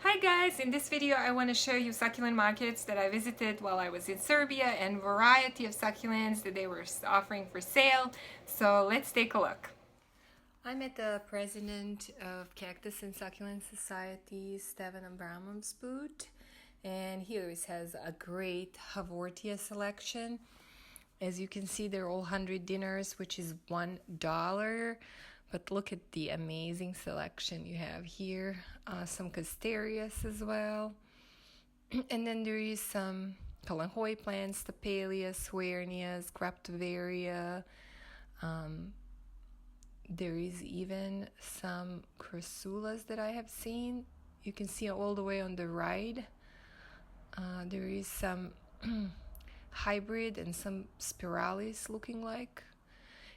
Hi guys, in this video I want to show you succulent markets that I visited while I was in Serbia and variety of succulents that they were offering for sale. So let's take a look. I met the president of Cactus and Succulent Society, Stevan Abramov's booth, and he always has a great Havortia selection. As you can see, they're all 100 dinars, which is $1. But look at the amazing selection you have here. Some Casterias as well. And then there is some Kalanchoe plants, Tapalias, Huernias, Graptovaria. There is even some Crassulas that I have seen. You can see all the way on the right. There is some hybrid and some spiralis looking like.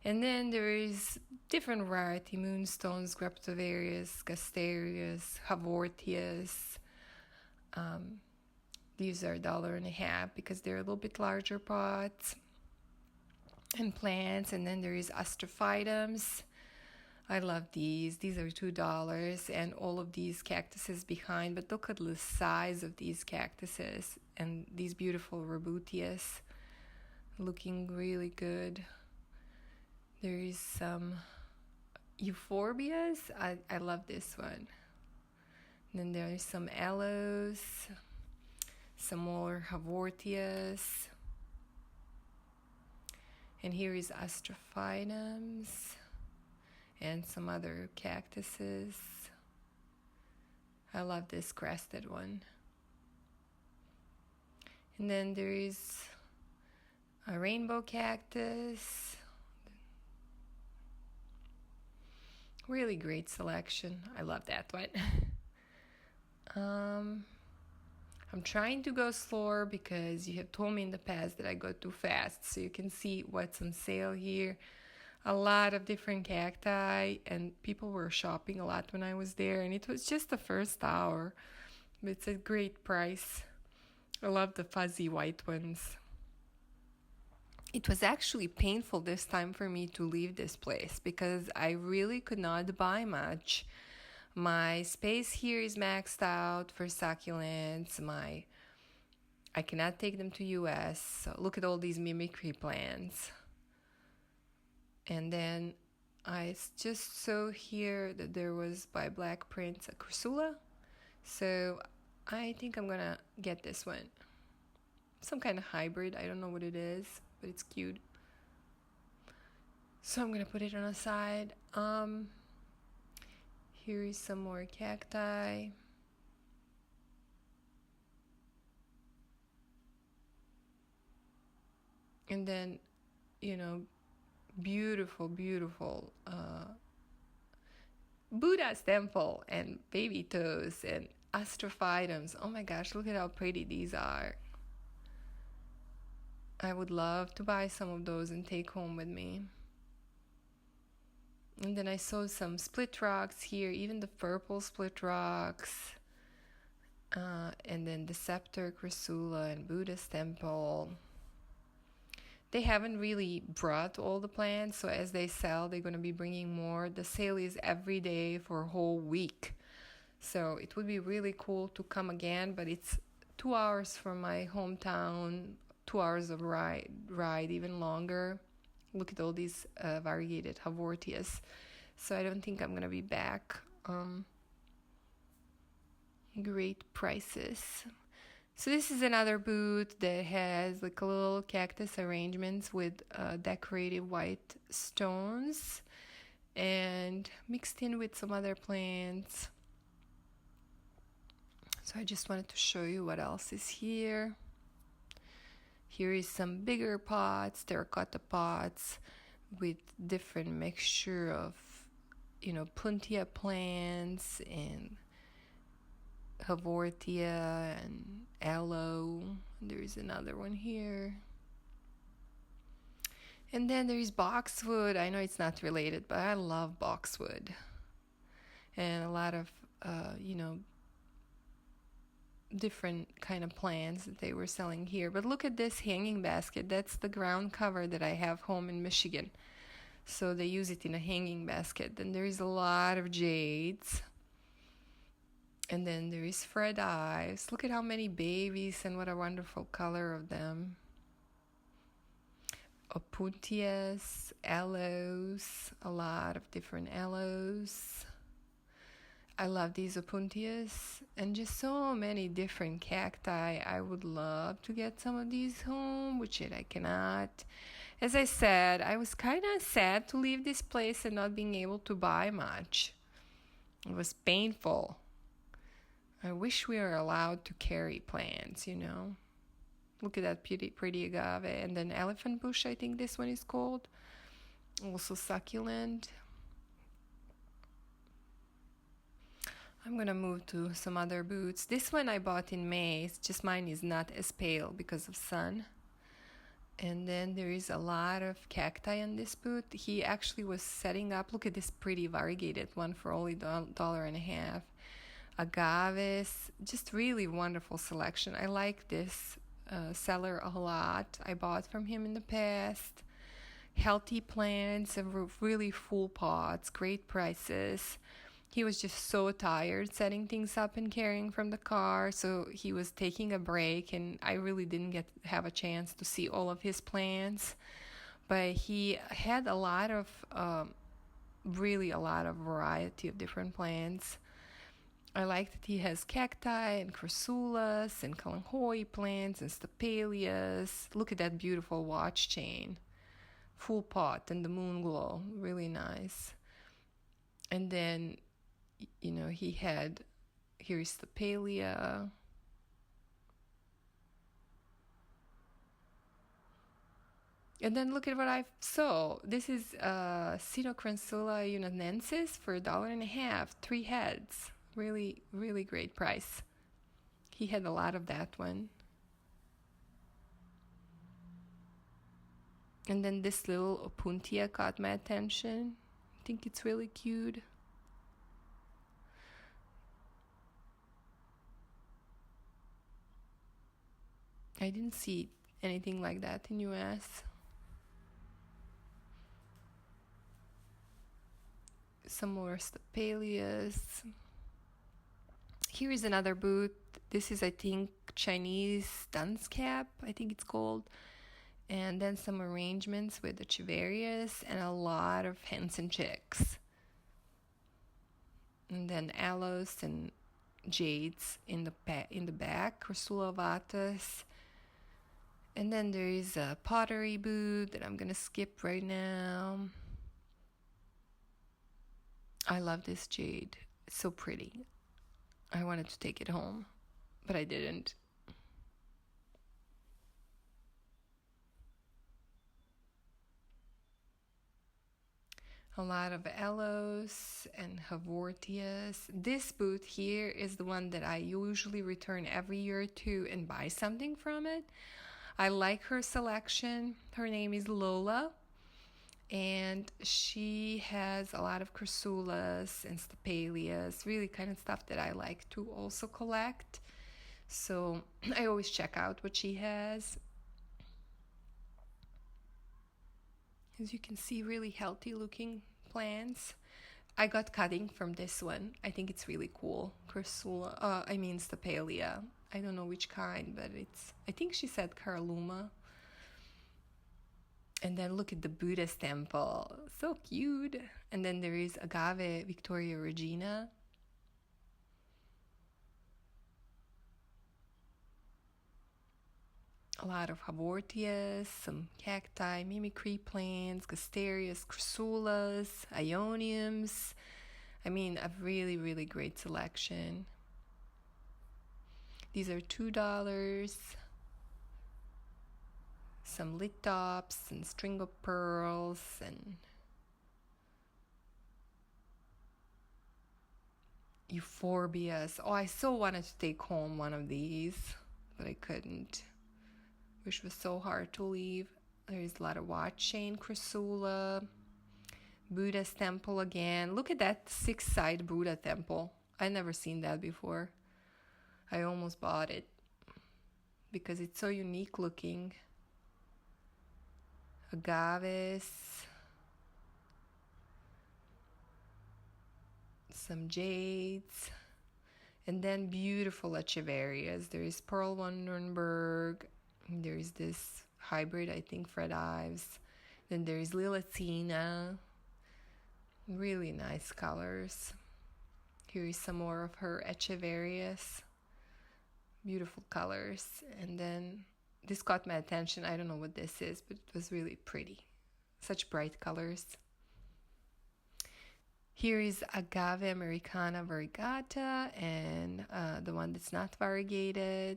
And then there is different variety, moonstones, graptovarias, casterias, havortias. These are $1.50 because they're a little bit larger pots and plants. And then there is astrophytums. I love these. These are $2 and all of these cactuses behind. But look at the size of these cactuses and these beautiful robutias looking really good. There is some euphorbias. I love this one. And then there is some aloes, some more havortias. And here is astrophytums and some other cactuses. I love this crested one. And then there is a rainbow cactus. Really great selection. I love that one. I'm trying to go slower because you have told me in the past that I go too fast. So you can see what's on sale here. A lot of different cacti, and people were shopping a lot when I was there, and it was just the first hour. But it's a great price. I love the fuzzy white ones. It was actually painful this time for me to leave this place because I really could not buy much. My space here is maxed out for succulents. I cannot take them to US. So look at all these mimicry plants. And then I just saw here that there was by Black Prince a Crassula. So I think I'm gonna get this one. Some kind of hybrid, I don't know what it is, but it's cute. So I'm gonna put it on the side. Here is some more cacti. And then, beautiful Buddha's temple and baby toes and astrophytums. Oh my gosh, look at how pretty these are. I would love to buy some of those and take home with me. And then I saw some split rocks here, even the purple split rocks. And then Deceptor, Crassula, and Buddha's temple. They haven't really brought all the plants, so as they sell, they're going to be bringing more. The sale is every day for a whole week. So it would be really cool to come again, but it's 2 hours from my hometown. 2 hours of ride, even longer. Look at all these variegated havortias. So I don't think I'm gonna be back. Great prices. So this is another booth that has like a little cactus arrangements with decorative white stones and mixed in with some other plants. So I just wanted to show you what else is here. Here is some bigger pots, terracotta pots with different mixture of, puntia plants and havortia and aloe. There's another one here. And then there's boxwood. I know it's not related, but I love boxwood. And a lot of, different kind of plants that they were selling here. But look at this hanging basket. That's the ground cover that I have home in Michigan. So they use it in a hanging basket. Then there is a lot of jades. And then there is Fred Eyes. Look at how many babies and what a wonderful color of them. Opuntias, aloes, a lot of different aloes. I love these opuntias and just so many different cacti. I would love to get some of these home, which I cannot. As I said, I was kind of sad to leave this place and not being able to buy much. It was painful. I wish we were allowed to carry plants, you know. Look at that pretty agave. And then elephant bush, I think this one is called. Also succulent. I'm gonna move to some other boots. This one I bought in May. It's just mine is not as pale because of sun. And then there is a lot of cacti on this boot. He actually was setting up. Look at this pretty variegated one for only $1.50. Agaves, just really wonderful selection. I like this seller a lot. I bought from him in the past. Healthy plants and really full pots, great prices. He was just so tired setting things up and carrying from the car, so he was taking a break, and I really didn't have a chance to see all of his plants. But he had a lot of variety of different plants. I like that he has cacti and crassulas and kalanchoe plants and stapelias. Look at that beautiful watch chain. Full pot and the moon glow. Really nice. And then, you know, here's stapelia. And then look at what I saw. This is Crassula unanensis for $1.50, 3 heads. Really, really great price. He had a lot of that one. And then this little opuntia caught my attention. I think it's really cute. I didn't see anything like that in US. Some more stapelias. Here is another boot. This is, I think, Chinese dunce cap, I think it's called. And then some arrangements with the chivarius and a lot of hens and chicks. And then aloes and jades in the back, Crassula vatas. And then there is a pottery boot that I'm going to skip right now. I love this jade. It's so pretty. I wanted to take it home, but I didn't. A lot of aloes and havortias. This boot here is the one that I usually return every year or two and buy something from it. I like her selection. Her name is Lola, and she has a lot of crassulas and stapelias, really kind of stuff that I like to also collect. So I always check out what she has. As you can see, really healthy looking plants. I got cutting from this one. I think it's really cool. Stapelia. I don't know which kind, but I think she said Carluma. And then look at the Buddha's temple. So cute. And then there is Agave Victoria Regina. A lot of havortias, some cacti, mimicry plants, gasterias, crassulas, ioniums. I mean, a really, really great selection. These are $2. Some lit tops and string of pearls and euphorbias. Oh, I so wanted to take home one of these, but I couldn't, which was so hard to leave. There's a lot of watch chain Crassula, Buddha's temple again. Look at that 6-side Buddha temple. I never seen that before. I almost bought it because it's so unique looking. Agaves, some jades, And then beautiful echeverias. There is Pearl von Nuremberg. There is this hybrid, I think, Fred Ives. Then there is Lilitina. Really nice colors. Here is some more of her echeverias. Beautiful colors. And then this caught my attention. I don't know what this is, but it was really pretty. Such bright colors. Here is Agave Americana variegata, and the one that's not variegated.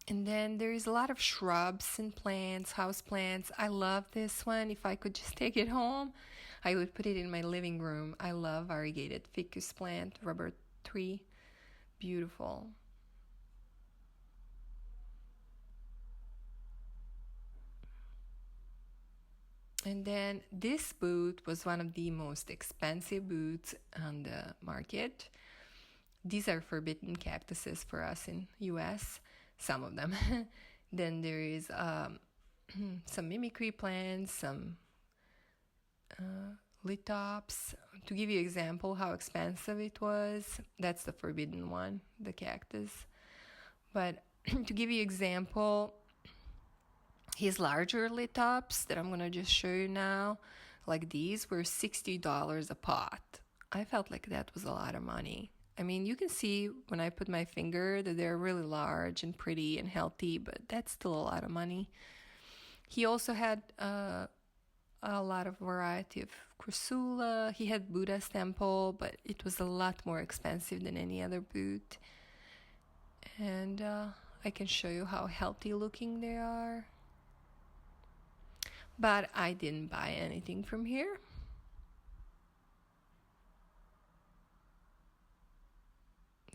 And then there is a lot of shrubs and plants, house plants. I love this one. If I could just take it home, I would put it in my living room. I love variegated ficus plant, rubber tree. Beautiful. And then this boot was one of the most expensive boots on the market. These are forbidden cactuses for us in US, some of them. Then there is some mimicry plants, some lithops. To give you an example how expensive it was, that's the forbidden one, the cactus. But to give you an example, his larger lithops that I'm going to just show you now, like these, were $60 a pot. I felt like that was a lot of money. I mean, you can see when I put my finger that they're really large and pretty and healthy, but that's still a lot of money. He also had a lot of variety of Crassula. He had Buddha's temple, but it was a lot more expensive than any other boot. And I can show you how healthy looking they are. But I didn't buy anything from here.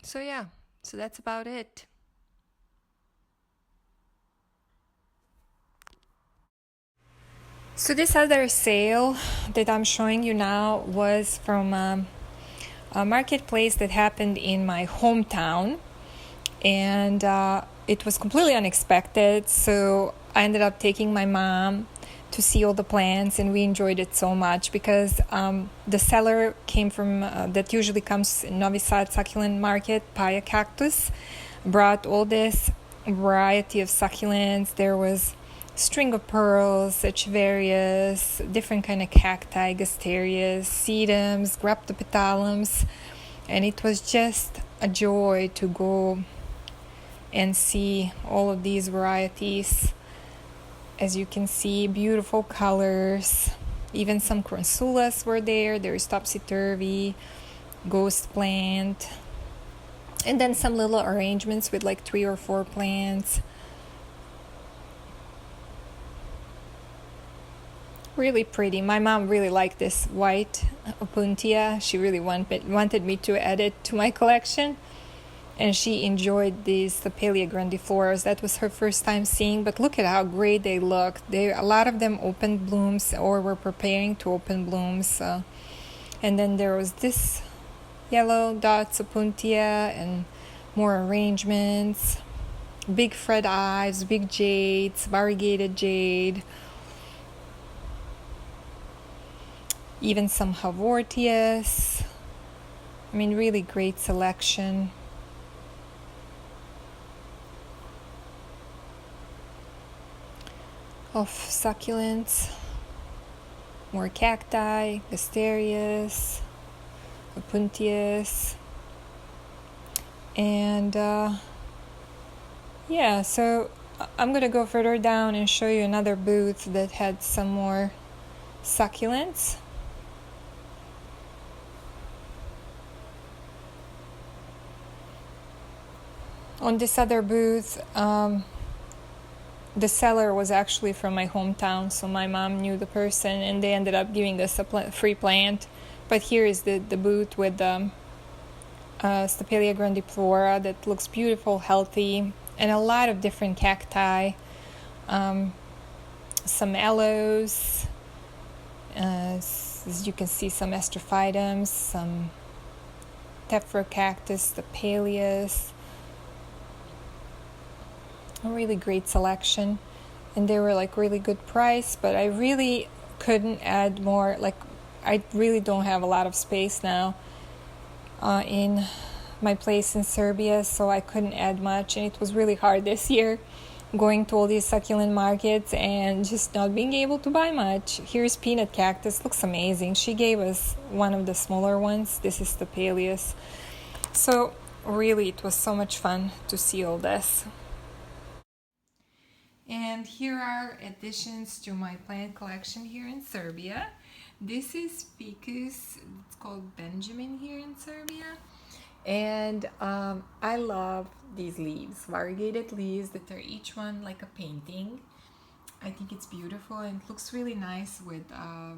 So yeah, so that's about it. So this other sale that I'm showing you now was from a marketplace that happened in my hometown, and it was completely unexpected. So I ended up taking my mom to see all the plants, and we enjoyed it so much because the seller came from that usually comes in Novi Sad Succulent Market, Paya Cactus, brought all this variety of succulents. There was string of pearls, echeverias, different kind of cacti, gasterias, sedums, graptopetalums, and it was just a joy to go and see all of these varieties. As you can see, beautiful colors. Even some Crassulas were there. There is topsy-turvy, ghost plant, and then some little arrangements with like 3 or 4 plants. Really pretty. My mom really liked this white opuntia. She really wanted me to add it to my collection. And she enjoyed these Stapelia grandifloras. That was her first time seeing, but look at how great they look. A lot of them opened blooms or were preparing to open blooms. And then there was this yellow dots opuntia and more arrangements. Big Fred Ives, big jades, variegated jade. Even some Hawortias. I mean, really great selection. Of succulents, more cacti, gasterias, opuntias, and yeah, so I'm going to go further down and show you another booth that had some more succulents. On this other booth, the seller was actually from my hometown, so my mom knew the person, and they ended up giving us a free plant. But here is the booth with the Stapelia grandiflora that looks beautiful, healthy, and a lot of different cacti. Some aloes, as you can see, some astrophytums, some tephrocactus, Stapelias. A really great selection, and they were like really good price, but I really couldn't add more. Like, I really don't have a lot of space now in my place in Serbia, so I couldn't add much, and it was really hard this year going to all these succulent markets and just not being able to buy much. Here's peanut cactus, looks amazing. She gave us one of the smaller ones. This is the Paleus. So really, it was so much fun to see all this. And here are additions to my plant collection here in Serbia. This is ficus, it's called Benjamin here in Serbia. And I love these leaves, variegated leaves that are each one like a painting. I think it's beautiful and it looks really nice with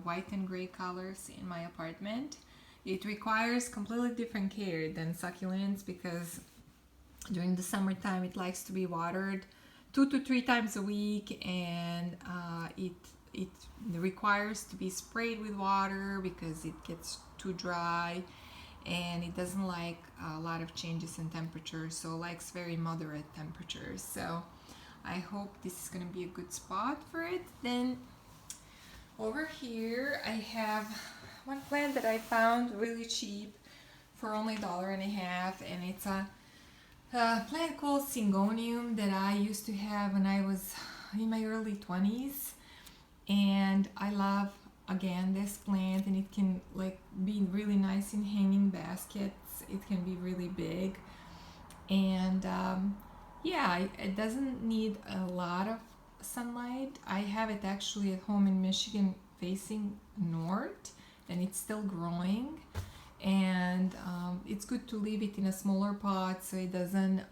white and gray colors in my apartment. It requires completely different care than succulents because during the summertime it likes to be watered 2 to 3 times a week, and it requires to be sprayed with water because it gets too dry, and it doesn't like a lot of changes in temperature, so it likes very moderate temperatures. So I hope this is going to be a good spot for it. Then over here I have one plant that I found really cheap for only $1.50, and it's a plant called Syngonium that I used to have when I was in my early 20s, and I love again this plant, and it can like be really nice in hanging baskets. It can be really big, and yeah, it doesn't need a lot of sunlight. I have it actually at home in Michigan facing north, and it's still growing, and it's good to leave it in a smaller pot so it doesn't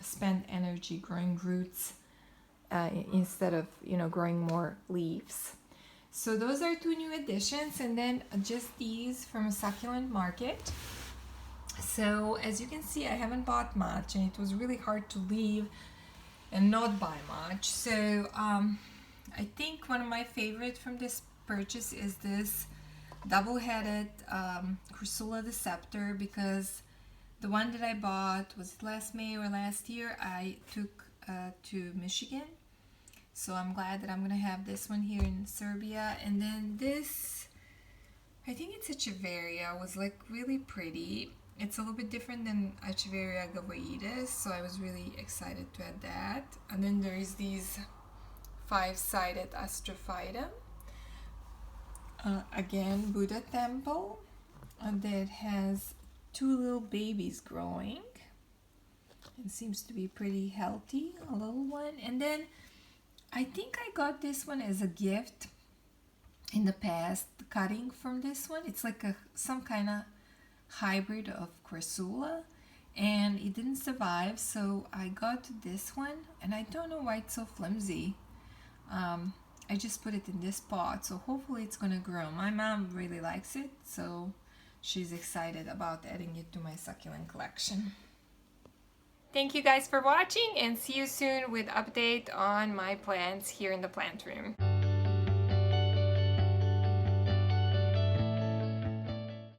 spend energy growing roots instead of growing more leaves. So those are 2 new additions, and then just these from a succulent market. So as you can see, I haven't bought much, and it was really hard to leave and not buy much. So I think one of my favorites from this purchase is this double-headed Crassula Deceptor, because the one that I bought was last May or last year I took to Michigan. So I'm glad that I'm gonna have this one here in Serbia. And then this, I think it's Echeveria, was like really pretty. It's a little bit different than Echeveria gavoides, so I was really excited to add that. And then there is these 5-sided astrophytum. Again, Buddha temple that has 2 little babies growing. It seems to be pretty healthy, a little one. And then I think I got this one as a gift in the past, the cutting from this one. It's like some kind of hybrid of Crassula, and it didn't survive, so I got this one, and I don't know why it's so flimsy. I just put it in this pot, so hopefully it's gonna grow. My mom really likes it, so she's excited about adding it to my succulent collection. Thank you guys for watching, and see you soon with update on my plants here in the plant room.